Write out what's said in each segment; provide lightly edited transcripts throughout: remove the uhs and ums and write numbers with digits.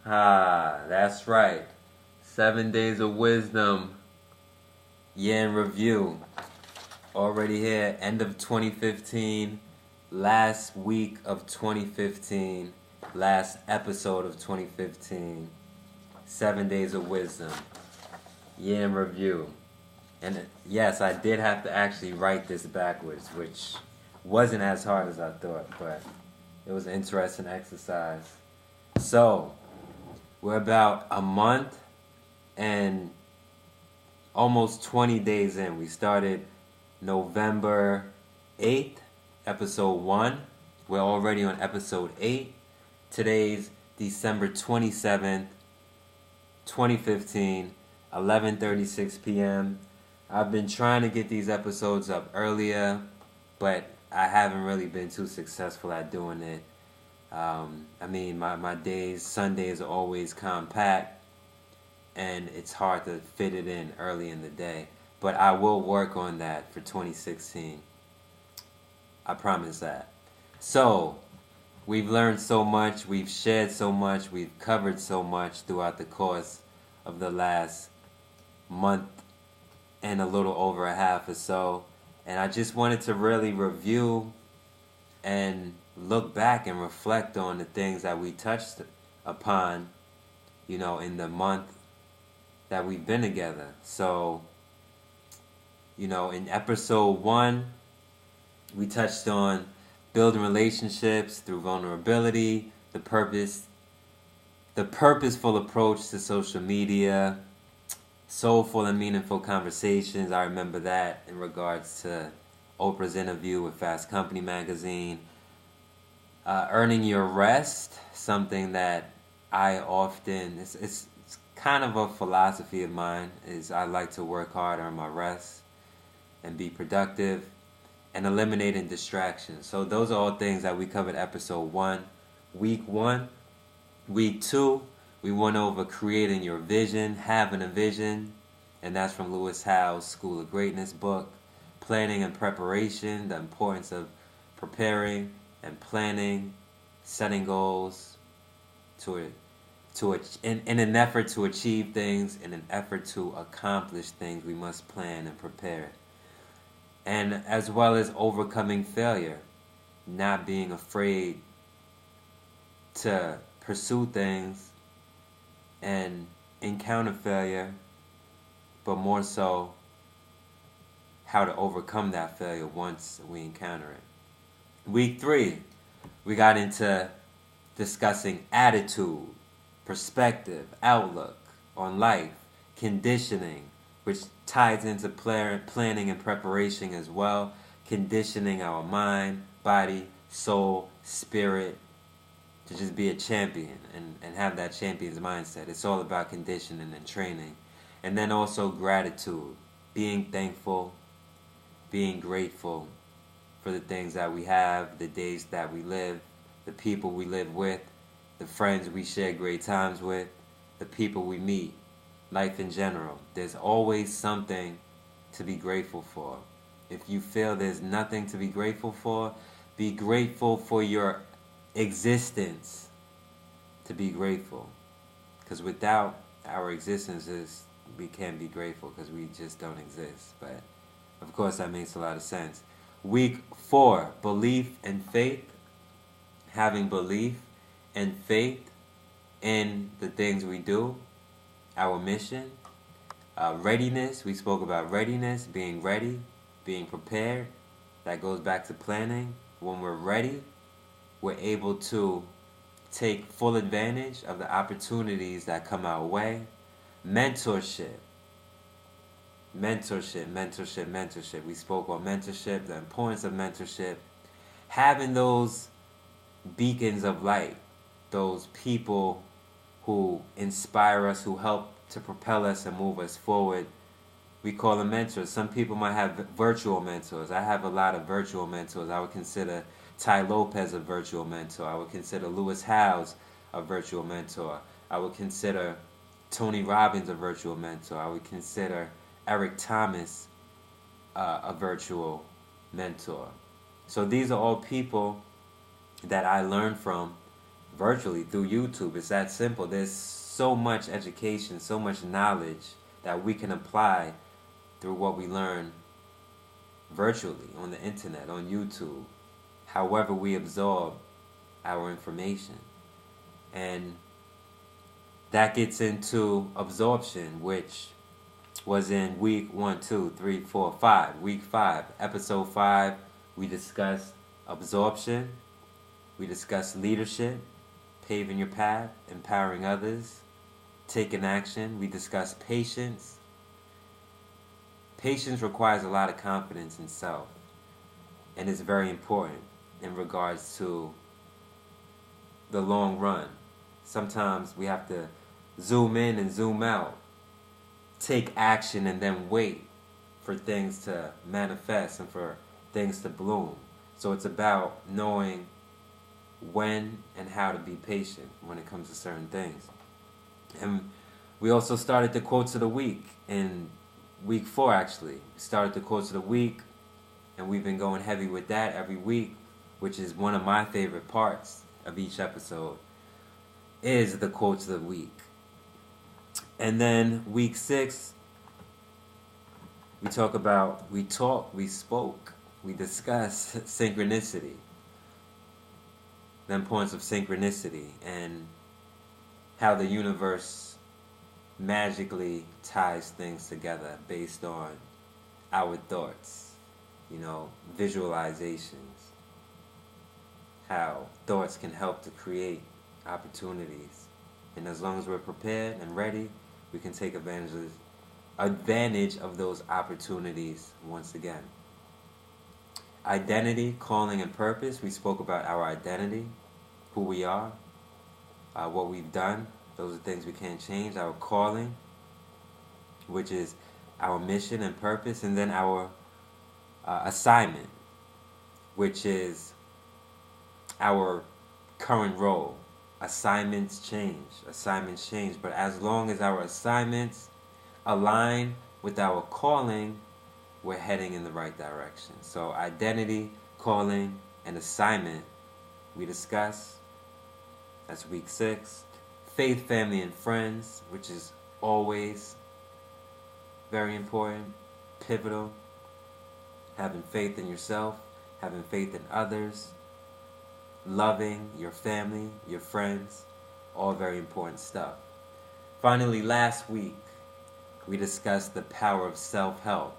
Ah, that's right. 7 days of wisdom. Year in review. Already here. End of 2015. Last week of 2015. Last episode of 2015. 7 days of wisdom. Year in review. And yes, I did have to actually write this backwards, which wasn't as hard as I thought, but it was an interesting exercise. So, we're about a month and almost 20 days in. We started November 8th, episode 1. We're already on episode 8. Today's December 27th, 2015, 11:36 p.m. I've been trying to get these episodes up earlier, but I haven't really been too successful at doing it. My days, Sundays are always compact, and it's hard to fit it in early in the day. But I will work on that for 2016. I promise that. So, we've learned so much, we've shared so much, we've covered so much throughout the course of the last month and a little over a half or so. And I just wanted to really review and look back and reflect on the things that we touched upon, in the month that we've been together. So, in episode 1, we touched on building relationships through vulnerability, the purposeful approach to social media, soulful and meaningful conversations. I remember that in regards to Oprah's interview with Fast Company magazine. Earning your rest, something that I often, it's kind of a philosophy of mine, is I like to work hard, earn my rest, and be productive, and eliminating distractions. So those are all things that we covered episode 1. Week 1. Week 2, we went over creating your vision, having a vision, and that's from Lewis Howes' School of Greatness book. Planning and preparation, the importance of preparing and planning, setting goals in an effort to achieve things, in an effort to accomplish things, we must plan and prepare. And as well as overcoming failure, not being afraid to pursue things and encounter failure, but more so how to overcome that failure once we encounter it. Week 3, we got into discussing attitude, perspective, outlook on life, conditioning, which ties into planning and preparation as well, conditioning our mind, body, soul, spirit, to just be a champion and have that champion's mindset. It's all about conditioning and training. And then also gratitude, being thankful, being grateful for the things that we have, the days that we live, the people we live with, the friends we share great times with, the people we meet, life in general. There's always something to be grateful for. If you feel there's nothing to be grateful for, be grateful for your existence to be grateful. Because without our existences, we can't be grateful because we just don't exist. But of course that makes a lot of sense. Week 4, belief and faith. Having belief and faith in the things we do, our mission. Readiness, we spoke about readiness, being ready, being prepared. That goes back to planning. When we're ready, we're able to take full advantage of the opportunities that come our way. Mentorship. We spoke on mentorship, the importance of mentorship. Having those beacons of light, those people who inspire us, who help to propel us and move us forward. We call them mentors. Some people might have virtual mentors. I have a lot of virtual mentors. I would consider Ty Lopez a virtual mentor. I would consider Lewis Howes a virtual mentor. I would consider Tony Robbins a virtual mentor. I would consider Eric Thomas a virtual mentor. So these are all people that I learned from virtually through YouTube. It's that simple. There's so much education, so much knowledge that we can apply through what we learn virtually on the internet, on YouTube, however we absorb our information. And that gets into absorption, which was in week 1, 2, 3, 4, 5. Week 5, episode 5, we discussed absorption. We discussed leadership, paving your path, empowering others, taking action. We discussed patience. Patience requires a lot of confidence in self, and it's very important in regards to the long run. Sometimes we have to zoom in and zoom out, take action, and then wait for things to manifest and for things to bloom. So it's about knowing when and how to be patient when it comes to certain things. And we also started the quotes of the week in week 4, actually. We started the quotes of the week, and we've been going heavy with that every week, which is one of my favorite parts of each episode, is the quotes of the week. And then week 6, we spoke, we discussed synchronicity, the importance of synchronicity, and how the universe magically ties things together based on our thoughts, visualizations, how thoughts can help to create opportunities. And as long as we're prepared and ready, we can take advantage of those opportunities once again. Identity, calling, and purpose. We spoke about our identity, who we are, what we've done. Those are things we can't change. Our calling, which is our mission and purpose. And then our assignment, which is our current role. Assignments change. But as long as our assignments align with our calling, we're heading in the right direction. So identity, calling, and assignment we discuss. That's week 6. Faith, family, and friends, which is always very important, pivotal. Having faith in yourself, having faith in others, loving your family, your friends, all very important stuff. Finally, last week, we discussed the power of self-help.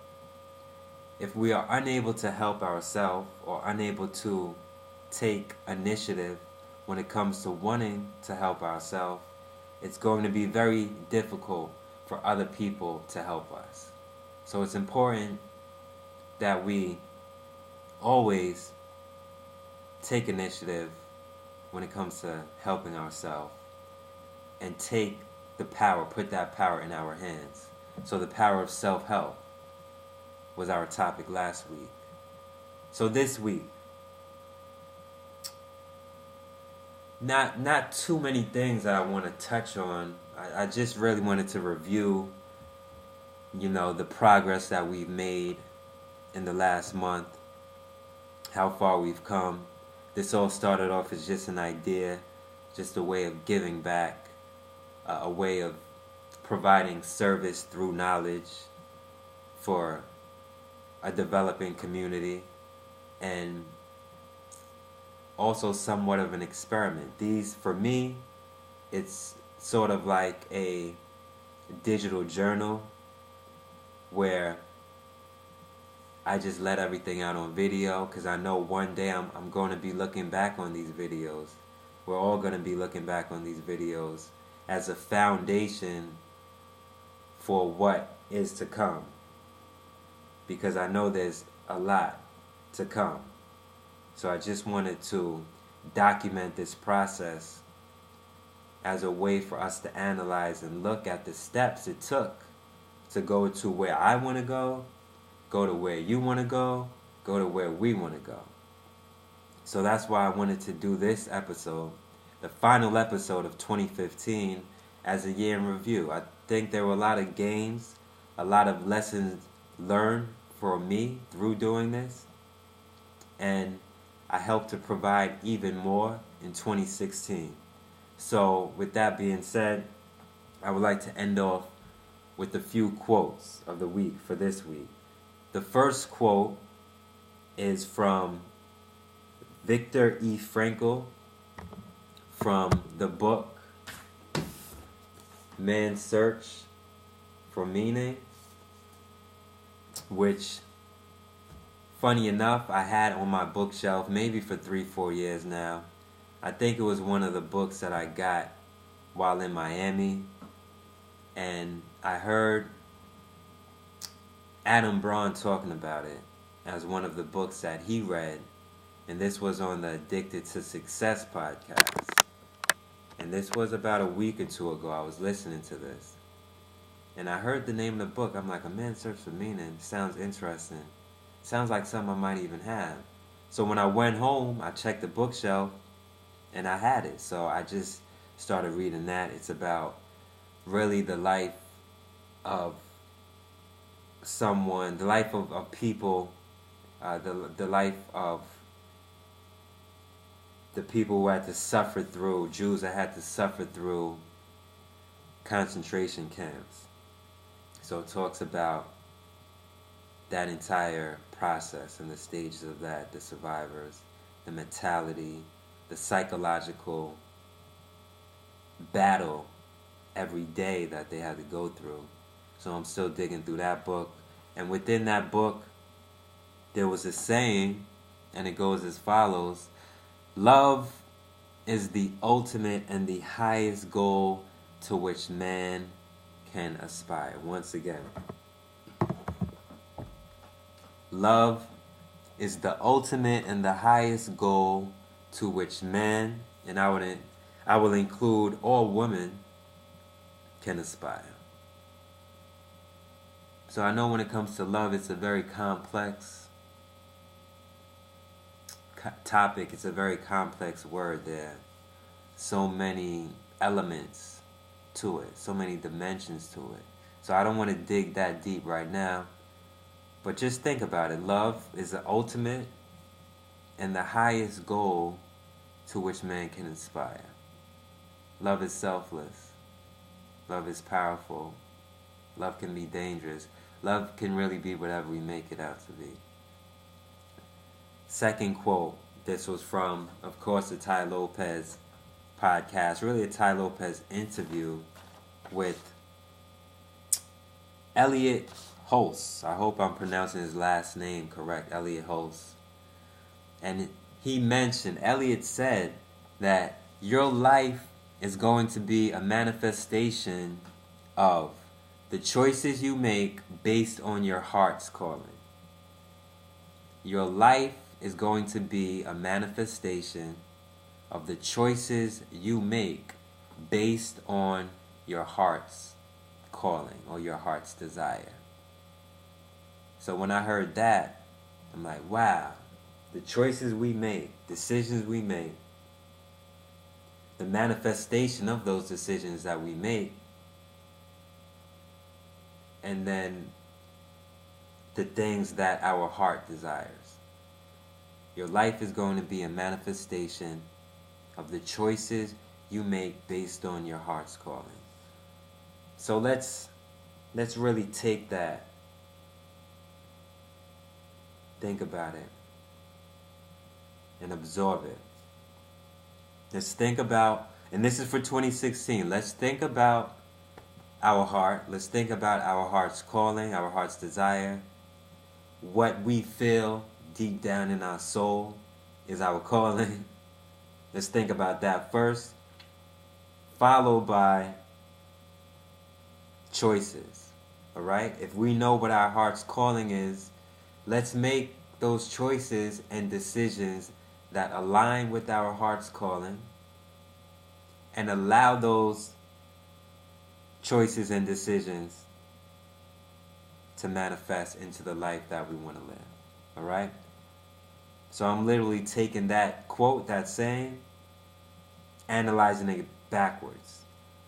If we are unable to help ourselves or unable to take initiative when it comes to wanting to help ourselves, it's going to be very difficult for other people to help us. So it's important that we always take initiative when it comes to helping ourselves and take the power, put that power in our hands. So the power of self-help was our topic last week. So this week, not too many things that I want to touch on. I just really wanted to review, the progress that we've made in the last month, how far we've come. This all started off as just an idea, just a way of giving back, a way of providing service through knowledge for a developing community, and also somewhat of an experiment. These, for me, it's sort of like a digital journal where I just let everything out on video, because I know one day I'm going to be looking back on these videos. We're all going to be looking back on these videos as a foundation for what is to come, because I know there's a lot to come. So I just wanted to document this process as a way for us to analyze and look at the steps it took to go to where I want to go to where you want to go to where we want to go. So that's why I wanted to do this episode, the final episode of 2015, as a year in review. I think there were a lot of gains, a lot of lessons learned for me through doing this, and I hope to provide even more in 2016. So with that being said, I would like to end off with a few quotes of the week for this week. The first quote is from Viktor E. Frankl from the book Man's Search for Meaning, which, funny enough, I had on my bookshelf maybe for 3-4 years now. I think it was one of the books that I got while in Miami, and I heard Adam Braun talking about it as one of the books that he read, and this was on the Addicted to Success podcast. And this was about a week or two ago. I was listening to this, and I heard the name of the book. I'm like, A Man's Search for Meaning. Sounds interesting. Sounds like something I might even have. So when I went home, I checked the bookshelf, and I had it. So I just started reading that. It's about really the life of someone, the life of people, the life of the people who had to suffer through, Jews that had to suffer through concentration camps. So it talks about that entire process and the stages of that, the survivors, the mentality, the psychological battle every day that they had to go through. So I'm still digging through that book. And within that book, there was a saying, and it goes as follows: love is the ultimate and the highest goal to which man can aspire. Once again, love is the ultimate and the highest goal to which man, and I will include all women, can aspire. So I know when it comes to love, it's a very complex topic. It's a very complex word. There so many elements to it, so many dimensions to it. So I don't want to dig that deep right now, but just think about it. Love is the ultimate and the highest goal to which man can aspire. Love is selfless. Love is powerful. Love can be dangerous. Love can really be whatever we make it out to be. Second quote, this was from, of course, the Ty Lopez podcast, really a Ty Lopez interview with Elliot Hulse. I hope I'm pronouncing his last name correct, Elliot Hulse. And Elliot said that your life is going to be a manifestation of the choices you make based on your heart's calling. Your life is going to be a manifestation of the choices you make based on your heart's calling or your heart's desire. So when I heard that, I'm like, wow, the choices we make, decisions we make, the manifestation of those decisions that we make, and then the things that our heart desires. Your life is going to be a manifestation of the choices you make based on your heart's calling. So let's really take that, think about it, and absorb it. Let's think about, and this is for 2016, let's think about our heart. Let's think about our heart's calling, our heart's desire. What we feel deep down in our soul is our calling. Let's think about that first, followed by choices. All right? If we know what our heart's calling is, let's make those choices and decisions that align with our heart's calling, and allow those choices and decisions to manifest into the life that we want to live. All right? So I'm literally taking that quote, that saying, analyzing it backwards.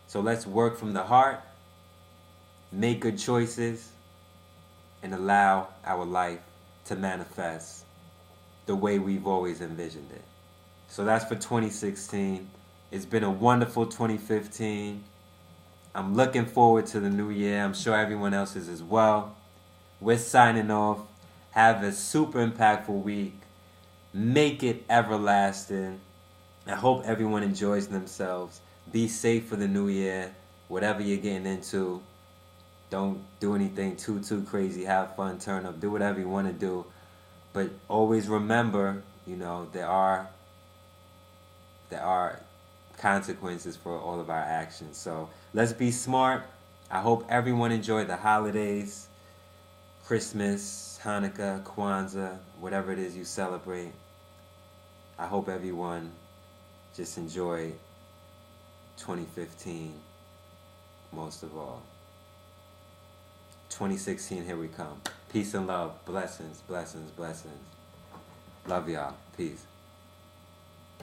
So let's work from the heart, make good choices, and allow our life to manifest the way we've always envisioned it. So that's for 2016. It's been a wonderful 2015. I'm looking forward to the new year. I'm sure everyone else is as well. We're signing off. Have a super impactful week. Make it everlasting. I hope everyone enjoys themselves. Be safe for the new year. Whatever you're getting into, don't do anything too crazy. Have fun, turn up, do whatever you want to do. But always remember, there are consequences for all of our actions. So let's be smart. I hope everyone enjoyed the holidays, Christmas, Hanukkah, Kwanzaa, whatever it is you celebrate. I hope everyone just enjoy 2015 most of all. 2016, here we come. Peace and love. Blessings, blessings, blessings. Love y'all. Peace.